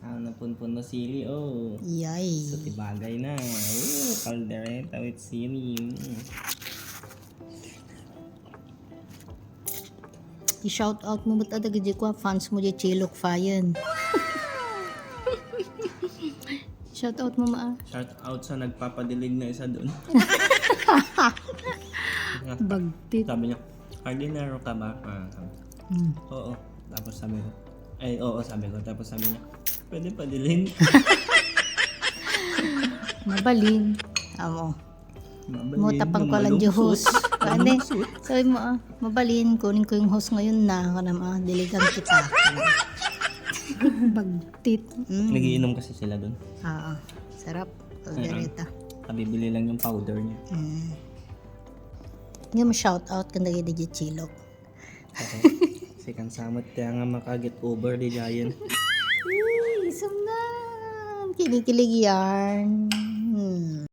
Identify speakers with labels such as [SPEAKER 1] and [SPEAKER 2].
[SPEAKER 1] Napunpun na sili, oh.
[SPEAKER 2] Yay.
[SPEAKER 1] So, tibagay na. Oh, caldereta with sili.
[SPEAKER 2] I-shout out mo ba't adag di ko fans mo di Chilok Fayan. Shout out mo maa.
[SPEAKER 1] Shout out sa nagpapadilig na isa doon.
[SPEAKER 2] Bagtit.
[SPEAKER 1] Sabi niya, hardinero ka ba? Oo. Tapos sabi ko, oo, sabi ko. Tapos sabi niya, pwede padilin.
[SPEAKER 2] Mabalin. Amo.
[SPEAKER 1] Mabalin,
[SPEAKER 2] Mo tapang ko lang yung host. Ane,
[SPEAKER 1] Malungsot.
[SPEAKER 2] sabi mo mabalin, kunin ko yung host ngayon na. Ako na diligan kita. Bagtit.
[SPEAKER 1] Nagiinom kasi sila doon.
[SPEAKER 2] Sarap. Caldereta.
[SPEAKER 1] Kabibili lang yung powder niya.
[SPEAKER 2] Hindi mo shout out kung nagay di Chilok.
[SPEAKER 1] Kasi kansamot kaya nga makaget over di Giant.
[SPEAKER 2] Isang na. Kilig-kilig yarn.